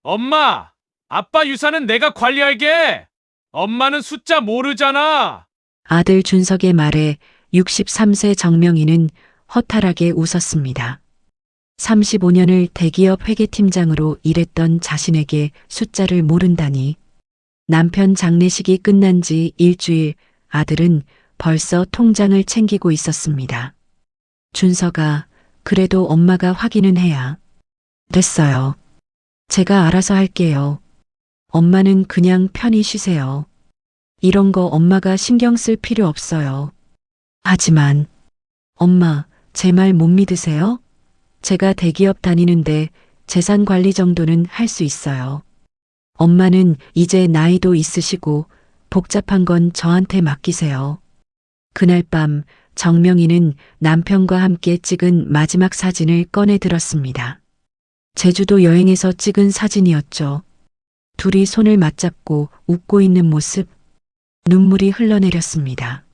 엄마, 아빠 유산은 내가 관리할게. 엄마는 숫자 모르잖아. 아들 준석의 말에 63세 정명이는 허탈하게 웃었습니다. 35년을 대기업 회계팀장으로 일했던 자신에게 숫자를 모른다니. 남편 장례식이 끝난 지 일주일, 아들은 벌써 통장을 챙기고 있었습니다. 준석아, 그래도 엄마가 확인은 해야. 됐어요. 제가 알아서 할게요. 엄마는 그냥 편히 쉬세요. 이런 거 엄마가 신경 쓸 필요 없어요. 하지만, 엄마, 제 말 못 믿으세요? 제가 대기업 다니는데 재산 관리 정도는 할 수 있어요. 엄마는 이제 나이도 있으시고 복잡한 건 저한테 맡기세요. 그날 밤 정명이는 남편과 함께 찍은 마지막 사진을 꺼내 들었습니다. 제주도 여행에서 찍은 사진이었죠. 둘이 손을 맞잡고 웃고 있는 모습, 눈물이 흘러내렸습니다.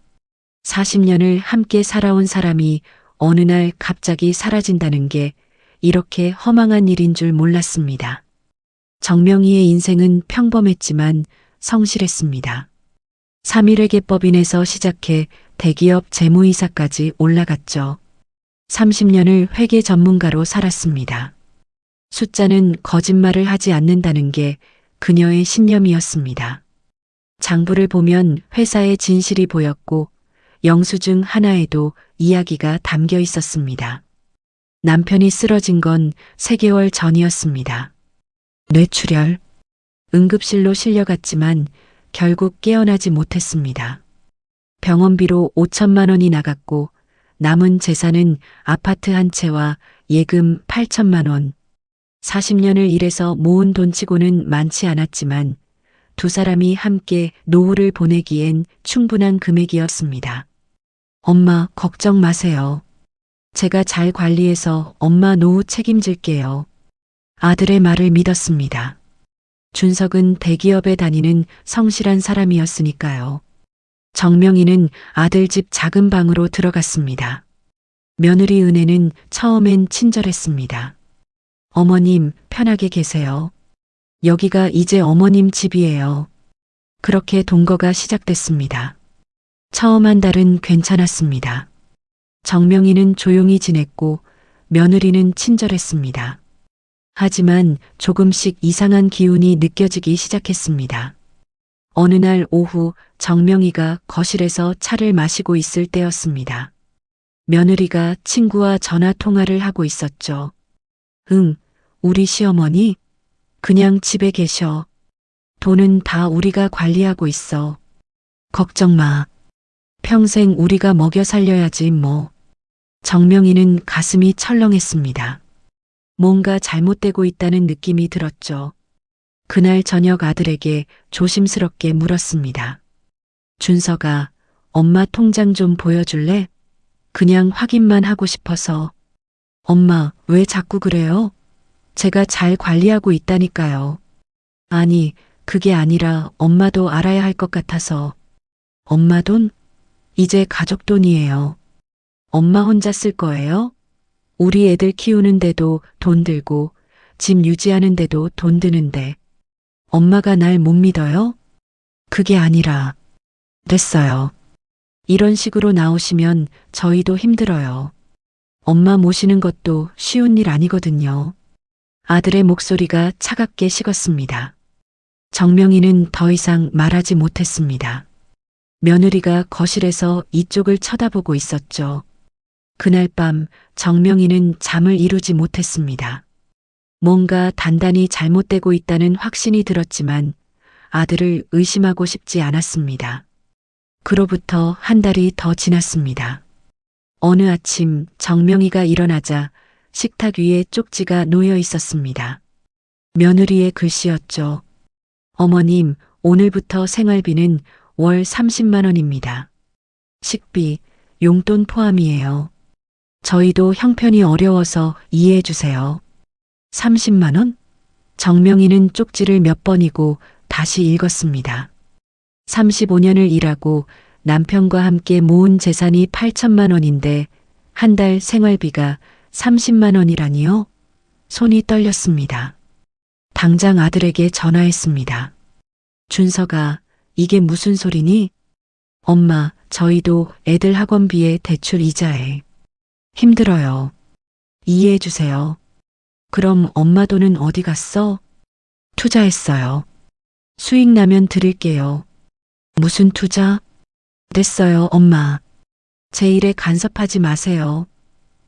40년을 함께 살아온 사람이 어느 날 갑자기 사라진다는 게 이렇게 허망한 일인 줄 몰랐습니다. 정명희의 인생은 평범했지만 성실했습니다. 3.1회계법인에서 시작해 대기업 재무이사까지 올라갔죠. 30년을 회계 전문가로 살았습니다. 숫자는 거짓말을 하지 않는다는 게 그녀의 신념이었습니다. 장부를 보면 회사의 진실이 보였고 영수증 하나에도 이야기가 담겨 있었습니다. 남편이 쓰러진 건 3개월 전이었습니다. 뇌출혈, 응급실로 실려갔지만 결국 깨어나지 못했습니다. 병원비로 5천만 원이 나갔고 남은 재산은 아파트 한 채와 예금 8천만 원. 40년을 일해서 모은 돈치고는 많지 않았지만 두 사람이 함께 노후를 보내기엔 충분한 금액이었습니다. 엄마, 걱정 마세요. 제가 잘 관리해서 엄마 노후 책임질게요. 아들의 말을 믿었습니다. 준석은 대기업에 다니는 성실한 사람이었으니까요. 정명이는 아들 집 작은 방으로 들어갔습니다. 며느리 은혜는 처음엔 친절했습니다. 어머님, 편하게 계세요. 여기가 이제 어머님 집이에요. 그렇게 동거가 시작됐습니다. 처음 한 달은 괜찮았습니다. 정명이는 조용히 지냈고 며느리는 친절했습니다. 하지만 조금씩 이상한 기운이 느껴지기 시작했습니다. 어느 날 오후 정명이가 거실에서 차를 마시고 있을 때였습니다. 며느리가 친구와 전화 통화를 하고 있었죠. 응, 우리 시어머니? 그냥 집에 계셔. 돈은 다 우리가 관리하고 있어. 걱정 마. 평생 우리가 먹여 살려야지 뭐. 정명이는 가슴이 철렁했습니다. 뭔가 잘못되고 있다는 느낌이 들었죠. 그날 저녁 아들에게 조심스럽게 물었습니다. 준석아, 엄마 통장 좀 보여줄래? 그냥 확인만 하고 싶어서. 엄마, 왜 자꾸 그래요? 제가 잘 관리하고 있다니까요. 아니, 그게 아니라 엄마도 알아야 할 것 같아서. 엄마 돈? 이제 가족 돈이에요. 엄마 혼자 쓸 거예요? 우리 애들 키우는데도 돈 들고 집 유지하는데도 돈 드는데 엄마가 날 못 믿어요? 그게 아니라. 됐어요. 이런 식으로 나오시면 저희도 힘들어요. 엄마 모시는 것도 쉬운 일 아니거든요. 아들의 목소리가 차갑게 식었습니다. 정명이는 더 이상 말하지 못했습니다. 며느리가 거실에서 이쪽을 쳐다보고 있었죠. 그날 밤 정명이는 잠을 이루지 못했습니다. 뭔가 단단히 잘못되고 있다는 확신이 들었지만 아들을 의심하고 싶지 않았습니다. 그로부터 한 달이 더 지났습니다. 어느 아침 정명이가 일어나자 식탁 위에 쪽지가 놓여 있었습니다. 며느리의 글씨였죠. 어머님, 오늘부터 생활비는 월 30만 원입니다. 식비, 용돈 포함이에요. 저희도 형편이 어려워서 이해해 주세요. 30만 원? 정명이는 쪽지를 몇 번이고 다시 읽었습니다. 35년을 일하고 남편과 함께 모은 재산이 8천만 원인데 한 달 생활비가 30만 원이라니요? 손이 떨렸습니다. 당장 아들에게 전화했습니다. 준서가 이게 무슨 소리니? 엄마, 저희도 애들 학원비에 대출 이자에 힘들어요. 이해해 주세요. 그럼 엄마 돈은 어디 갔어? 투자했어요. 수익 나면 드릴게요. 무슨 투자? 됐어요, 엄마. 제 일에 간섭하지 마세요.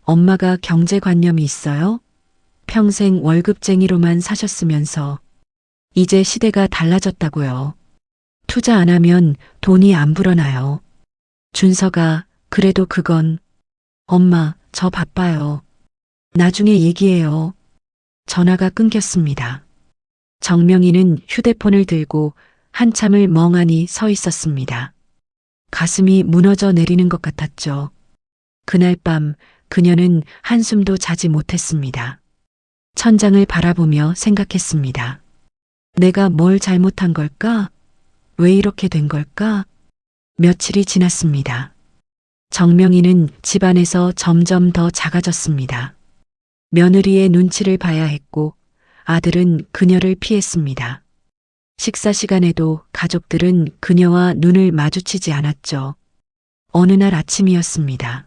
엄마가 경제관념이 있어요? 평생 월급쟁이로만 사셨으면서 이제 시대가 달라졌다고요. 투자 안 하면 돈이 안 불어나요. 준서가 그래도 그건 엄마, 저 바빠요. 나중에 얘기해요. 전화가 끊겼습니다. 정명이는 휴대폰을 들고 한참을 멍하니 서 있었습니다. 가슴이 무너져 내리는 것 같았죠. 그날 밤 그녀는 한숨도 자지 못했습니다. 천장을 바라보며 생각했습니다. 내가 뭘 잘못한 걸까? 왜 이렇게 된 걸까? 며칠이 지났습니다. 정명이는 집안에서 점점 더 작아졌습니다. 며느리의 눈치를 봐야 했고 아들은 그녀를 피했습니다. 식사 시간에도 가족들은 그녀와 눈을 마주치지 않았죠. 어느 날 아침이었습니다.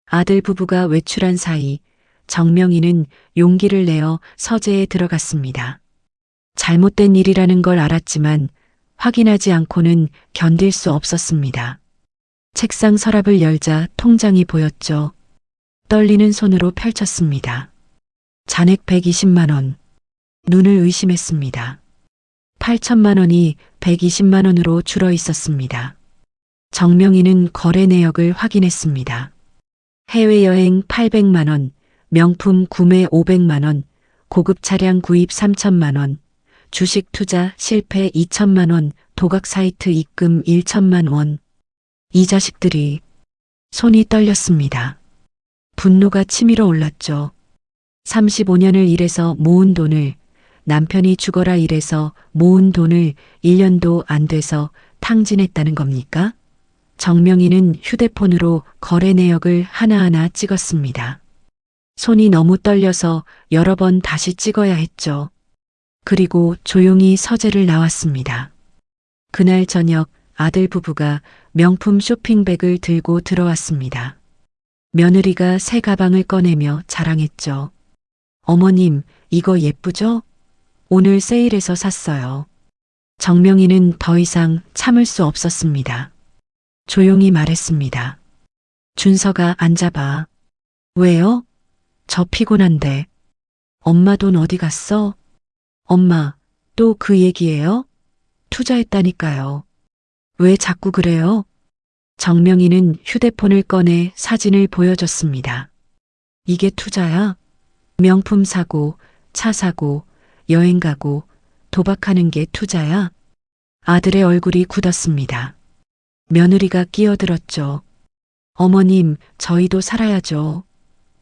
아들 부부가 외출한 사이 정명이는 용기를 내어 서재에 들어갔습니다. 잘못된 일이라는 걸 알았지만 확인하지 않고는 견딜 수 없었습니다. 책상 서랍을 열자 통장이 보였죠. 떨리는 손으로 펼쳤습니다. 잔액 120만 원. 눈을 의심했습니다. 8천만 원이 120만 원으로 줄어 있었습니다. 정명이는 거래 내역을 확인했습니다. 해외여행 800만 원, 명품 구매 500만 원, 고급 차량 구입 3천만 원, 주식 투자 실패 2천만 원, 도박 사이트 입금 1천만 원. 이 자식들이 손이 떨렸습니다. 분노가 치밀어 올랐죠. 35년을 일해서 모은 돈을 남편이 죽어라 일해서 모은 돈을 1년도 안 돼서 탕진했다는 겁니까? 정명이는 휴대폰으로 거래 내역을 하나하나 찍었습니다. 손이 너무 떨려서 여러 번 다시 찍어야 했죠. 그리고 조용히 서재를 나왔습니다. 그날 저녁 아들 부부가 명품 쇼핑백을 들고 들어왔습니다. 며느리가 새 가방을 꺼내며 자랑했죠. 어머님, 이거 예쁘죠? 오늘 세일해서 샀어요. 정명이는 더 이상 참을 수 없었습니다. 조용히 말했습니다. 준서가 앉아봐. 왜요? 저 피곤한데. 엄마 돈 어디 갔어? 엄마, 또 그 얘기예요? 투자했다니까요. 왜 자꾸 그래요? 정명이는 휴대폰을 꺼내 사진을 보여줬습니다. 이게 투자야? 명품 사고, 차 사고, 여행 가고, 도박하는 게 투자야? 아들의 얼굴이 굳었습니다. 며느리가 끼어들었죠. 어머님, 저희도 살아야죠.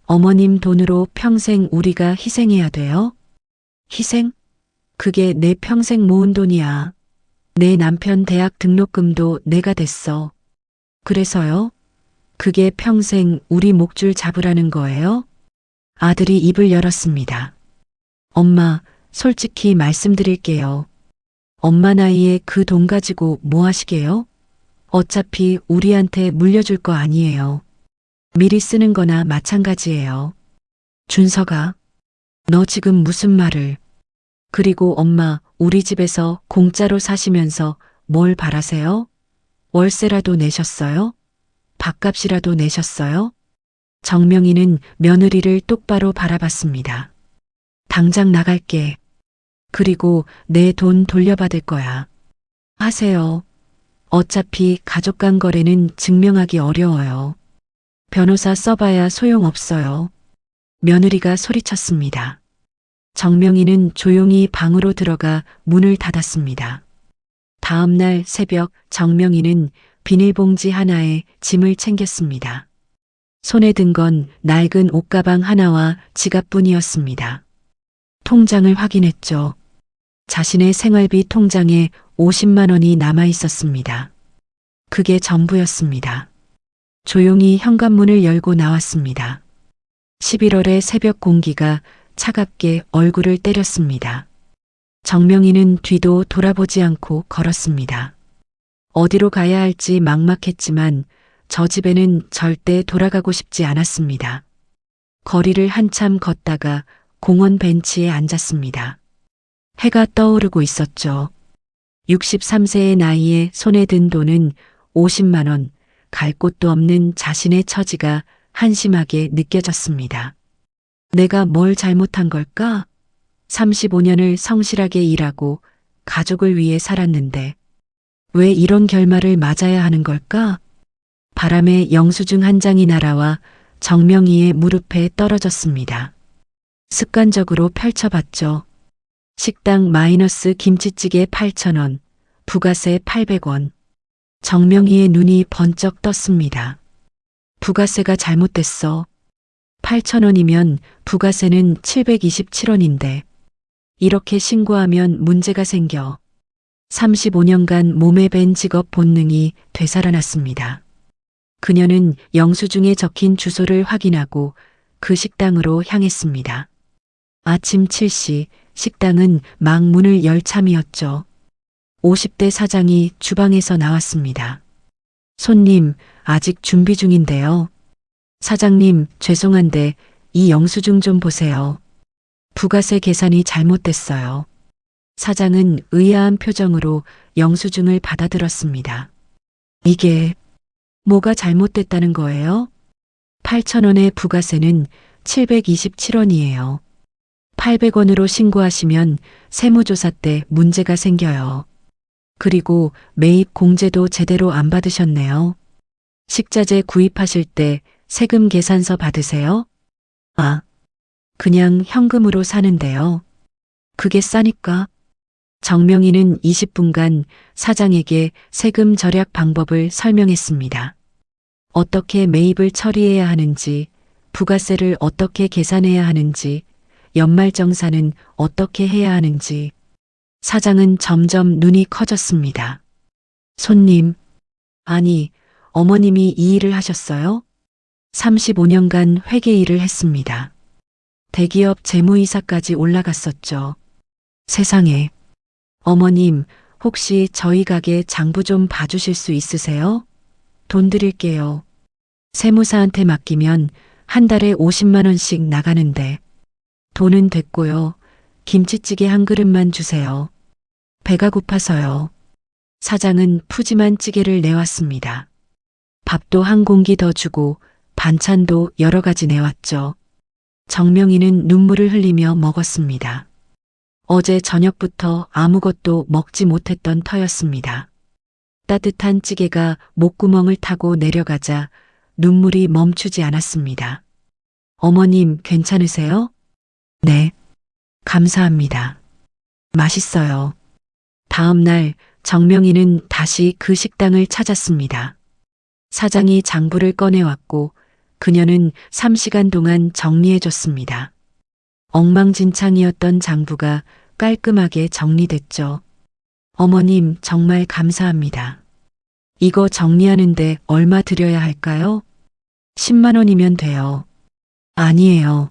어머님 돈으로 평생 우리가 희생해야 돼요? 희생? 그게 내 평생 모은 돈이야. 내 남편 대학 등록금도 내가 댔어. 그래서요? 그게 평생 우리 목줄 잡으라는 거예요? 아들이 입을 열었습니다. 엄마, 솔직히 말씀드릴게요. 엄마 나이에 그 돈 가지고 뭐 하시게요? 어차피 우리한테 물려줄 거 아니에요. 미리 쓰는 거나 마찬가지예요. 준서가, 너 지금 무슨 말을. 그리고 엄마, 우리 집에서 공짜로 사시면서 뭘 바라세요? 월세라도 내셨어요? 밥값이라도 내셨어요? 정명이는 며느리를 똑바로 바라봤습니다. 당장 나갈게. 그리고 내 돈 돌려받을 거야. 하세요. 어차피 가족 간 거래는 증명하기 어려워요. 변호사 써봐야 소용없어요. 며느리가 소리쳤습니다. 정명이는 조용히 방으로 들어가 문을 닫았습니다. 다음 날 새벽 정명이는 비닐봉지 하나에 짐을 챙겼습니다. 손에 든 건 낡은 옷가방 하나와 지갑뿐이었습니다. 통장을 확인했죠. 자신의 생활비 통장에 50만 원이 남아 있었습니다. 그게 전부였습니다. 조용히 현관문을 열고 나왔습니다. 11월의 새벽 공기가 차갑게 얼굴을 때렸습니다. 정명이는 뒤도 돌아보지 않고 걸었습니다. 어디로 가야 할지 막막했지만 저 집에는 절대 돌아가고 싶지 않았습니다. 거리를 한참 걷다가 공원 벤치에 앉았습니다. 해가 떠오르고 있었죠. 63세의 나이에 손에 든 돈은 50만 원, 갈 곳도 없는 자신의 처지가 한심하게 느껴졌습니다. 내가 뭘 잘못한 걸까? 35년을 성실하게 일하고 가족을 위해 살았는데 왜 이런 결말을 맞아야 하는 걸까? 바람에 영수증 한 장이 날아와 정명이의 무릎에 떨어졌습니다. 습관적으로 펼쳐봤죠. 식당 마이너스 김치찌개 8,000원, 부가세 800원. 정명이의 눈이 번쩍 떴습니다. 부가세가 잘못됐어. 8,000원이면 부가세는 727원인데 이렇게 신고하면 문제가 생겨. 35년간 몸에 밴 직업 본능이 되살아났습니다. 그녀는 영수증에 적힌 주소를 확인하고 그 식당으로 향했습니다. 아침 7시 식당은 막 문을 열 참이었죠. 50대 사장이 주방에서 나왔습니다. 손님, 아직 준비 중인데요. 사장님, 죄송한데 이 영수증 좀 보세요. 부가세 계산이 잘못됐어요. 사장은 의아한 표정으로 영수증을 받아들었습니다. 이게 뭐가 잘못됐다는 거예요? 8,000원의 부가세는 727원이에요. 800원으로 신고하시면 세무조사 때 문제가 생겨요. 그리고 매입 공제도 제대로 안 받으셨네요. 식자재 구입하실 때 세금 계산서 받으세요? 아, 그냥 현금으로 사는데요. 그게 싸니까. 정명이는 20분간 사장에게 세금 절약 방법을 설명했습니다. 어떻게 매입을 처리해야 하는지, 부가세를 어떻게 계산해야 하는지, 연말정산은 어떻게 해야 하는지. 사장은 점점 눈이 커졌습니다. 손님, 아니, 어머님이 이 일을 하셨어요? 35년간 회계 일을 했습니다. 대기업 재무이사까지 올라갔었죠. 세상에. 어머님, 혹시 저희 가게 장부 좀 봐주실 수 있으세요? 돈 드릴게요. 세무사한테 맡기면 한 달에 50만 원씩 나가는데. 돈은 됐고요. 김치찌개 한 그릇만 주세요. 배가 고파서요. 사장은 푸짐한 찌개를 내왔습니다. 밥도 한 공기 더 주고 반찬도 여러 가지 내왔죠. 정명이는 눈물을 흘리며 먹었습니다. 어제 저녁부터 아무것도 먹지 못했던 터였습니다. 따뜻한 찌개가 목구멍을 타고 내려가자 눈물이 멈추지 않았습니다. 어머님 괜찮으세요? 네. 감사합니다. 맛있어요. 다음 날 정명이는 다시 그 식당을 찾았습니다. 사장이 장부를 꺼내왔고 그녀는 3시간 동안 정리해줬습니다. 엉망진창이었던 장부가 깔끔하게 정리됐죠. 어머님 정말 감사합니다. 이거 정리하는데 얼마 드려야 할까요? 10만 원이면 돼요. 아니에요.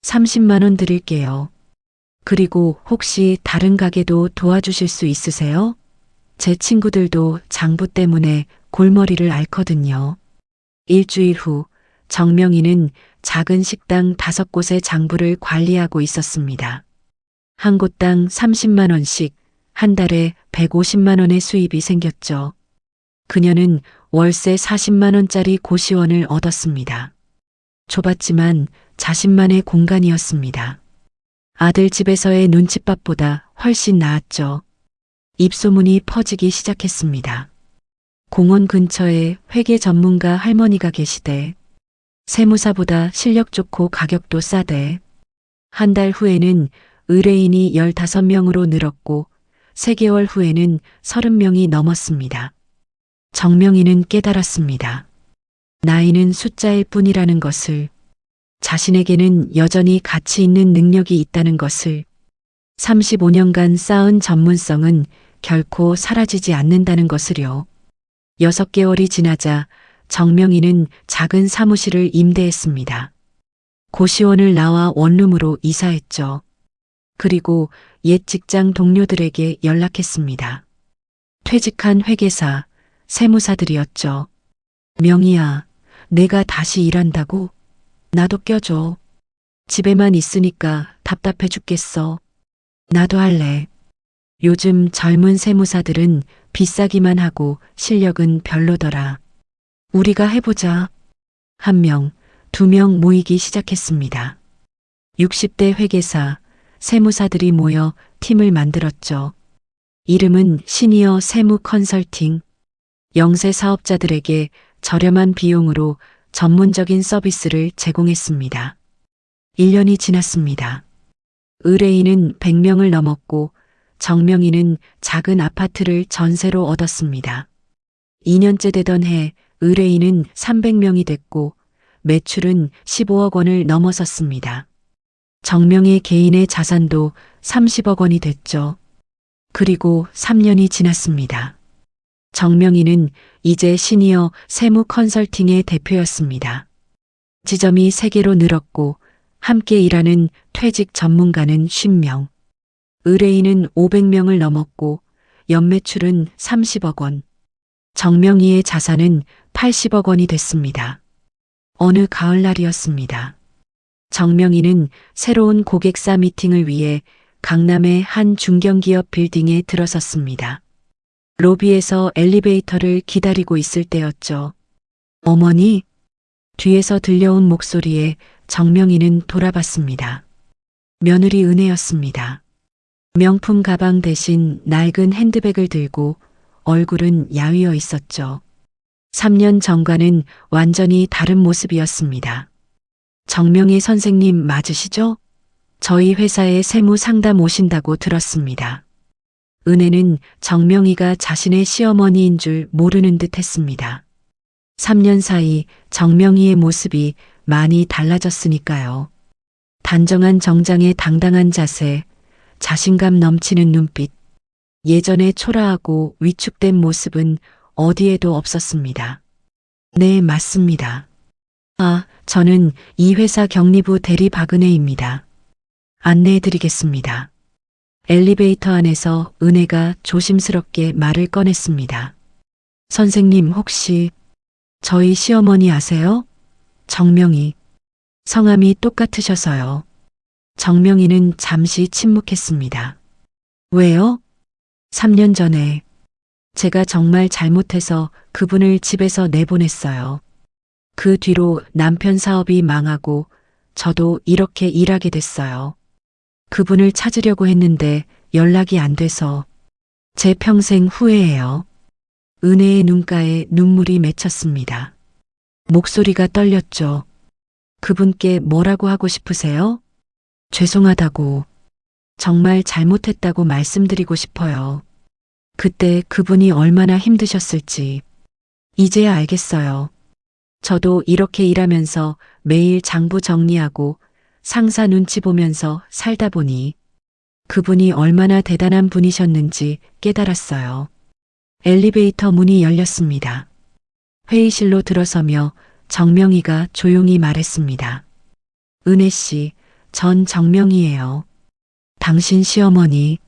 30만 원 드릴게요. 그리고 혹시 다른 가게도 도와주실 수 있으세요? 제 친구들도 장부 때문에 골머리를 앓거든요. 일주일 후 정명이는 작은 식당 5곳의 장부를 관리하고 있었습니다. 한 곳당 30만 원씩 한 달에 150만 원의 수입이 생겼죠. 그녀는 월세 40만 원짜리 고시원을 얻었습니다. 좁았지만 자신만의 공간이었습니다. 아들 집에서의 눈칫밥보다 훨씬 나았죠. 입소문이 퍼지기 시작했습니다. 공원 근처에 회계 전문가 할머니가 계시대. 세무사보다 실력 좋고 가격도 싸대. 한 달 후에는 의뢰인이 15명으로 늘었고 3개월 후에는 30명이 넘었습니다. 정명이는 깨달았습니다. 나이는 숫자일 뿐이라는 것을, 자신에게는 여전히 가치 있는 능력이 있다는 것을, 35년간 쌓은 전문성은 결코 사라지지 않는다는 것을요. 6개월이 지나자 정명이는 작은 사무실을 임대했습니다. 고시원을 나와 원룸으로 이사했죠. 그리고 옛 직장 동료들에게 연락했습니다. 퇴직한 회계사, 세무사들이었죠. 명희야, 내가 다시 일한다고? 나도 껴줘. 집에만 있으니까 답답해 죽겠어. 나도 할래. 요즘 젊은 세무사들은 비싸기만 하고 실력은 별로더라. 우리가 해보자. 1명, 2명 모이기 시작했습니다. 60대 회계사, 세무사들이 모여 팀을 만들었죠. 이름은 시니어 세무 컨설팅. 영세 사업자들에게 저렴한 비용으로 전문적인 서비스를 제공했습니다. 1년이 지났습니다. 의뢰인은 100명을 넘었고 정명희는 작은 아파트를 전세로 얻었습니다. 2년째 되던 해 의뢰인은 300명이 됐고 매출은 15억 원을 넘어섰습니다. 정명희 개인의 자산도 30억 원이 됐죠. 그리고 3년이 지났습니다. 정명희는 이제 시니어 세무 컨설팅의 대표였습니다. 지점이 3개로 늘었고 함께 일하는 퇴직 전문가는 50명. 의뢰인은 500명을 넘었고 연매출은 30억 원. 정명희의 자산은 80억 원이 됐습니다. 어느 가을날이었습니다. 정명희는 새로운 고객사 미팅을 위해 강남의 한 중견기업 빌딩에 들어섰습니다. 로비에서 엘리베이터를 기다리고 있을 때였죠. 어머니? 뒤에서 들려온 목소리에 정명희는 돌아봤습니다. 며느리 은혜였습니다. 명품 가방 대신 낡은 핸드백을 들고 얼굴은 야위어 있었죠. 3년 전과는 완전히 다른 모습이었습니다. 정명희 선생님 맞으시죠? 저희 회사에 세무 상담 오신다고 들었습니다. 은혜는 정명희가 자신의 시어머니인 줄 모르는 듯 했습니다. 3년 사이 정명희의 모습이 많이 달라졌으니까요. 단정한 정장의 당당한 자세, 자신감 넘치는 눈빛, 예전의 초라하고 위축된 모습은 어디에도 없었습니다. 네, 맞습니다. 아, 저는 이 회사 경리부 대리 박은혜입니다. 안내해드리겠습니다. 엘리베이터 안에서 은혜가 조심스럽게 말을 꺼냈습니다. 선생님 혹시 저희 시어머니 아세요? 정명희. 성함이 똑같으셔서요. 정명희는 잠시 침묵했습니다. 왜요? 3년 전에 제가 정말 잘못해서 그분을 집에서 내보냈어요. 그 뒤로 남편 사업이 망하고 저도 이렇게 일하게 됐어요. 그분을 찾으려고 했는데 연락이 안 돼서 제 평생 후회해요. 은혜의 눈가에 눈물이 맺혔습니다. 목소리가 떨렸죠. 그분께 뭐라고 하고 싶으세요? 죄송하다고, 정말 잘못했다고 말씀드리고 싶어요. 그때 그분이 얼마나 힘드셨을지 이제야 알겠어요. 저도 이렇게 일하면서 매일 장부 정리하고 상사 눈치 보면서 살다 보니 그분이 얼마나 대단한 분이셨는지 깨달았어요. 엘리베이터 문이 열렸습니다. 회의실로 들어서며 정명희가 조용히 말했습니다. 은혜 씨, 전 정명희예요. 당신 시어머니.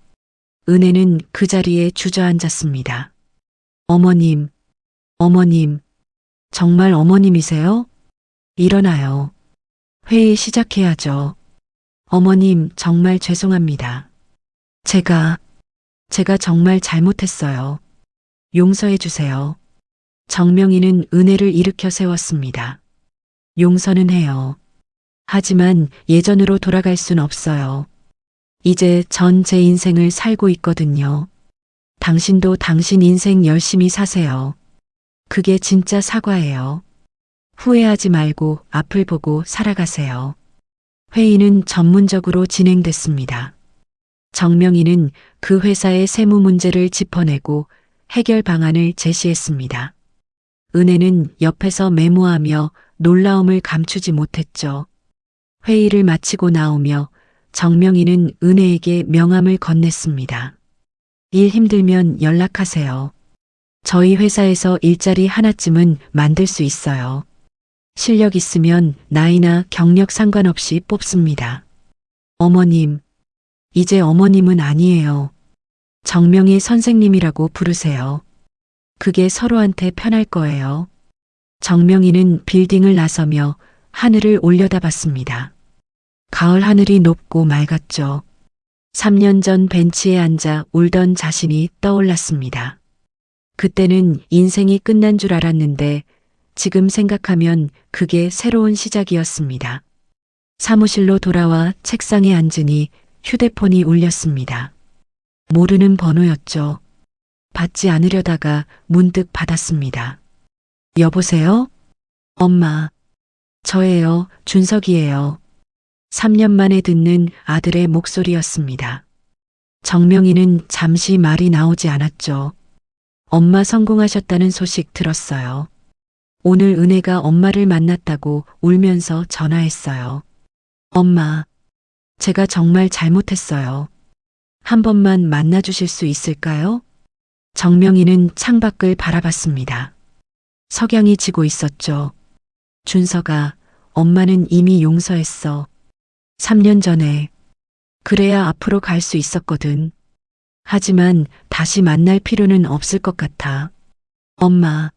은혜는 그 자리에 주저앉았습니다. 어머님, 어머님, 정말 어머님이세요? 일어나요. 회의 시작해야죠. 어머님, 정말 죄송합니다. 제가 정말 잘못했어요. 용서해 주세요. 정명희는 은혜를 일으켜 세웠습니다. 용서는 해요. 하지만 예전으로 돌아갈 순 없어요. 이제 전 제 인생을 살고 있거든요. 당신도 당신 인생 열심히 사세요. 그게 진짜 사과예요. 후회하지 말고 앞을 보고 살아가세요. 회의는 전문적으로 진행됐습니다. 정명희는 그 회사의 세무 문제를 짚어내고 해결 방안을 제시했습니다. 은혜는 옆에서 메모하며 놀라움을 감추지 못했죠. 회의를 마치고 나오며 정명희는 은혜에게 명함을 건넸습니다. 일 힘들면 연락하세요. 저희 회사에서 일자리 하나쯤은 만들 수 있어요. 실력 있으면 나이나 경력 상관없이 뽑습니다. 어머님, 이제 어머님은 아니에요. 정명희 선생님이라고 부르세요. 그게 서로한테 편할 거예요. 정명희는 빌딩을 나서며 하늘을 올려다봤습니다. 가을 하늘이 높고 맑았죠. 3년 전 벤치에 앉아 울던 자신이 떠올랐습니다. 그때는 인생이 끝난 줄 알았는데 지금 생각하면 그게 새로운 시작이었습니다. 사무실로 돌아와 책상에 앉으니 휴대폰이 울렸습니다. 모르는 번호였죠. 받지 않으려다가 문득 받았습니다. 여보세요? 엄마. 저예요, 준석이에요. 3년 만에 듣는 아들의 목소리였습니다. 정명희는 잠시 말이 나오지 않았죠. 엄마 성공하셨다는 소식 들었어요. 오늘 은혜가 엄마를 만났다고 울면서 전화했어요. 엄마, 제가 정말 잘못했어요. 한 번만 만나주실 수 있을까요? 정명희는 창밖을 바라봤습니다. 석양이 지고 있었죠. 준석아, 엄마는 이미 용서했어. 3년 전에. 그래야 앞으로 갈 수 있었거든. 하지만 다시 만날 필요는 없을 것 같아. 엄마,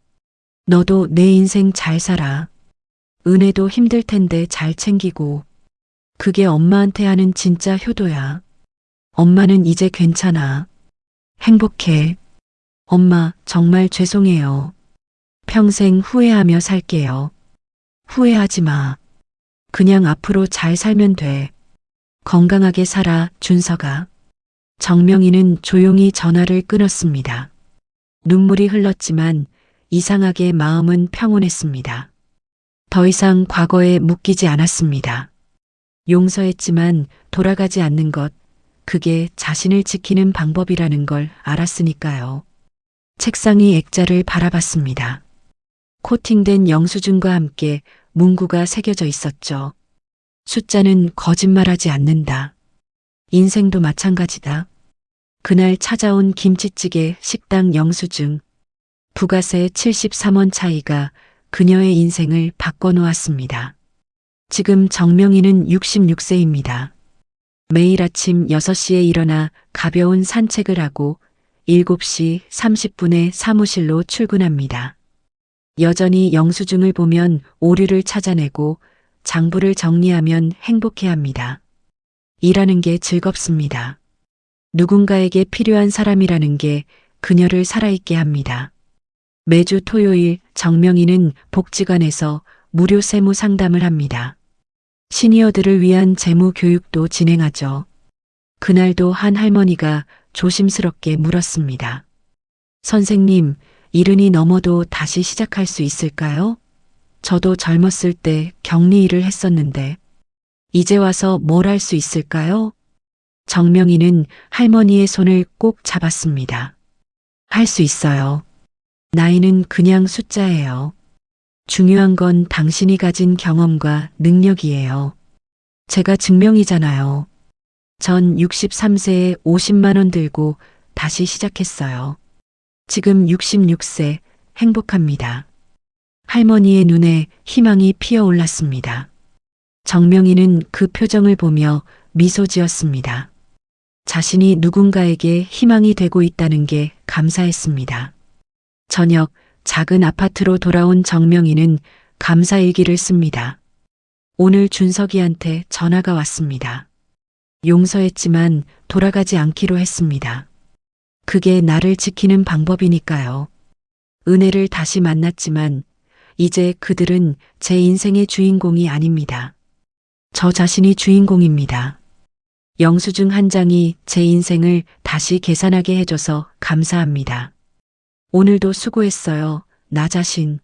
너도 내 인생 잘 살아. 은혜도 힘들 텐데 잘 챙기고. 그게 엄마한테 하는 진짜 효도야. 엄마는 이제 괜찮아. 행복해. 엄마, 정말 죄송해요. 평생 후회하며 살게요. 후회하지 마. 그냥 앞으로 잘 살면 돼. 건강하게 살아, 준석아. 정명희는 조용히 전화를 끊었습니다. 눈물이 흘렀지만 이상하게 마음은 평온했습니다. 더 이상 과거에 묶이지 않았습니다. 용서했지만 돌아가지 않는 것, 그게 자신을 지키는 방법이라는 걸 알았으니까요. 책상 위 액자를 바라봤습니다. 코팅된 영수증과 함께 문구가 새겨져 있었죠. 숫자는 거짓말하지 않는다. 인생도 마찬가지다. 그날 찾아온 김치찌개 식당 영수증. 부가세 73원 차이가 그녀의 인생을 바꿔놓았습니다. 지금 정명희는 66세입니다. 매일 아침 6시에 일어나 가벼운 산책을 하고 7시 30분에 사무실로 출근합니다. 여전히 영수증을 보면 오류를 찾아내고 장부를 정리하면 행복해합니다. 일하는 게 즐겁습니다. 누군가에게 필요한 사람이라는 게 그녀를 살아있게 합니다. 매주 토요일 정명희는 복지관에서 무료 세무 상담을 합니다. 시니어들을 위한 재무 교육도 진행하죠. 그날도 한 할머니가 조심스럽게 물었습니다. 선생님, 70이 넘어도 다시 시작할 수 있을까요? 저도 젊었을 때 격리 일을 했었는데 이제 와서 뭘 할 수 있을까요? 정명희는 할머니의 손을 꼭 잡았습니다. 할 수 있어요. 나이는 그냥 숫자예요. 중요한 건 당신이 가진 경험과 능력이에요. 제가 증명이잖아요. 전 63세에 50만 원 들고 다시 시작했어요. 지금 66세 행복합니다. 할머니의 눈에 희망이 피어올랐습니다. 정명희는 그 표정을 보며 미소 지었습니다. 자신이 누군가에게 희망이 되고 있다는 게 감사했습니다. 저녁 작은 아파트로 돌아온 정명희는 감사일기를 씁니다. 오늘 준석이한테 전화가 왔습니다. 용서했지만 돌아가지 않기로 했습니다. 그게 나를 지키는 방법이니까요. 은혜를 다시 만났지만 이제 그들은 제 인생의 주인공이 아닙니다. 저 자신이 주인공입니다. 영수증 한 장이 제 인생을 다시 계산하게 해줘서 감사합니다. 오늘도 수고했어요, 나 자신.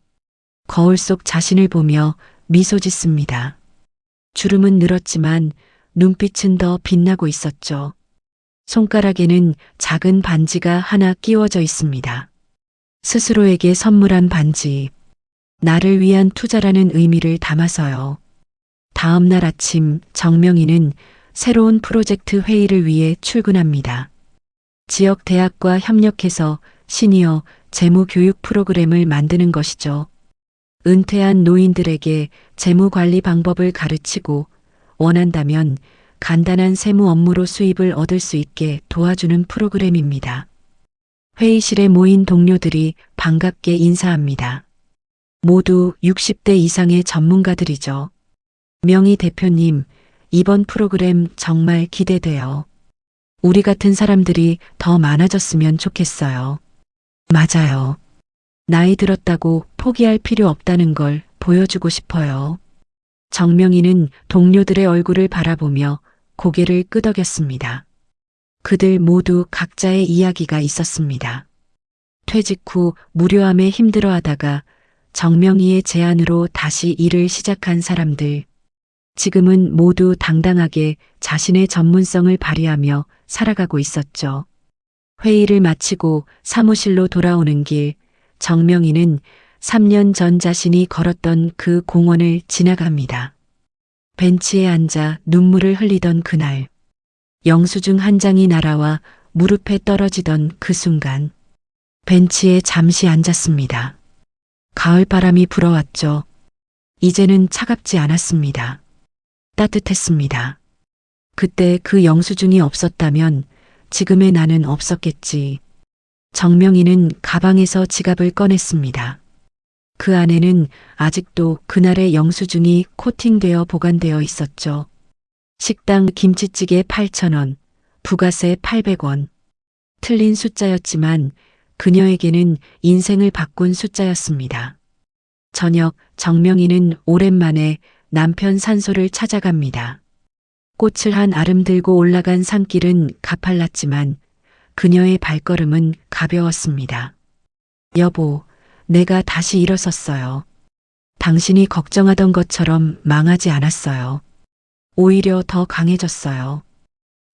거울 속 자신을 보며 미소 짓습니다. 주름은 늘었지만 눈빛은 더 빛나고 있었죠. 손가락에는 작은 반지가 하나 끼워져 있습니다. 스스로에게 선물한 반지. 나를 위한 투자라는 의미를 담아서요. 다음 날 아침 정명희는 새로운 프로젝트 회의를 위해 출근합니다. 지역 대학과 협력해서 시니어 재무 교육 프로그램을 만드는 것이죠. 은퇴한 노인들에게 재무 관리 방법을 가르치고 원한다면 간단한 세무 업무로 수입을 얻을 수 있게 도와주는 프로그램입니다. 회의실에 모인 동료들이 반갑게 인사합니다. 모두 60대 이상의 전문가들이죠. 명희 대표님, 이번 프로그램 정말 기대돼요. 우리 같은 사람들이 더 많아졌으면 좋겠어요. 맞아요. 나이 들었다고 포기할 필요 없다는 걸 보여주고 싶어요. 정명희는 동료들의 얼굴을 바라보며 고개를 끄덕였습니다. 그들 모두 각자의 이야기가 있었습니다. 퇴직 후 무료함에 힘들어하다가 정명희의 제안으로 다시 일을 시작한 사람들. 지금은 모두 당당하게 자신의 전문성을 발휘하며 살아가고 있었죠. 회의를 마치고 사무실로 돌아오는 길, 정명희는 3년 전 자신이 걸었던 그 공원을 지나갑니다. 벤치에 앉아 눈물을 흘리던 그날, 영수증 한 장이 날아와 무릎에 떨어지던 그 순간, 벤치에 잠시 앉았습니다. 가을바람이 불어왔죠. 이제는 차갑지 않았습니다. 따뜻했습니다. 그때 그 영수증이 없었다면 지금의 나는 없었겠지. 정명희는 가방에서 지갑을 꺼냈습니다. 그 안에는 아직도 그날의 영수증이 코팅되어 보관되어 있었죠. 식당 김치찌개 8,000원, 부가세 800원. 틀린 숫자였지만 그녀에게는 인생을 바꾼 숫자였습니다. 저녁 정명희는 오랜만에 남편 산소를 찾아갑니다. 꽃을 한 아름 들고 올라간 산길은 가팔랐지만 그녀의 발걸음은 가벼웠습니다. 여보, 내가 다시 일어섰어요. 당신이 걱정하던 것처럼 망하지 않았어요. 오히려 더 강해졌어요.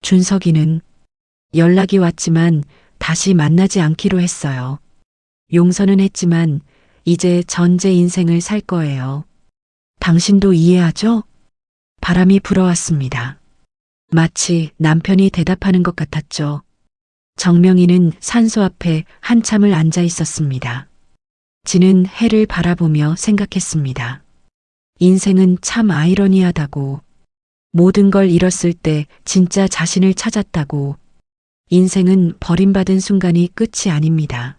준석이는 연락이 왔지만 다시 만나지 않기로 했어요. 용서는 했지만 이제 전제 인생을 살 거예요. 당신도 이해하죠? 바람이 불어왔습니다. 마치 남편이 대답하는 것 같았죠. 정명희는 산소 앞에 한참을 앉아 있었습니다. 지는 해를 바라보며 생각했습니다. 인생은 참 아이러니하다고. 모든 걸 잃었을 때 진짜 자신을 찾았다고. 인생은 버림받은 순간이 끝이 아닙니다.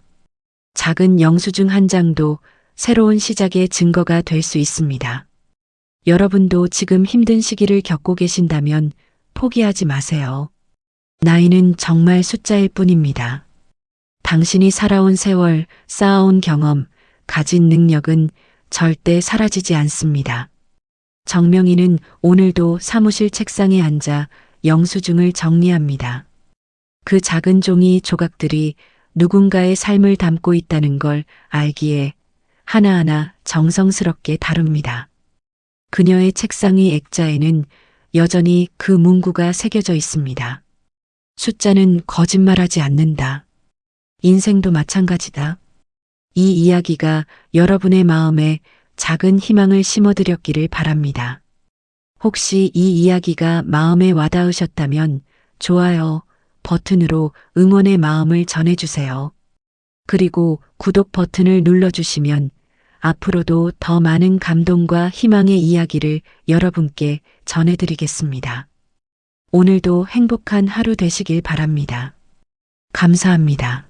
작은 영수증 한 장도 새로운 시작의 증거가 될 수 있습니다. 여러분도 지금 힘든 시기를 겪고 계신다면 포기하지 마세요. 나이는 정말 숫자일 뿐입니다. 당신이 살아온 세월, 쌓아온 경험, 가진 능력은 절대 사라지지 않습니다. 정명희는 오늘도 사무실 책상에 앉아 영수증을 정리합니다. 그 작은 종이 조각들이 누군가의 삶을 담고 있다는 걸 알기에 하나하나 정성스럽게 다룹니다. 그녀의 책상의 액자에는 여전히 그 문구가 새겨져 있습니다. 숫자는 거짓말하지 않는다. 인생도 마찬가지다. 이 이야기가 여러분의 마음에 작은 희망을 심어드렸기를 바랍니다. 혹시 이 이야기가 마음에 와닿으셨다면 좋아요 버튼으로 응원의 마음을 전해주세요. 그리고 구독 버튼을 눌러주시면 앞으로도 더 많은 감동과 희망의 이야기를 여러분께 전해드리겠습니다. 오늘도 행복한 하루 되시길 바랍니다. 감사합니다.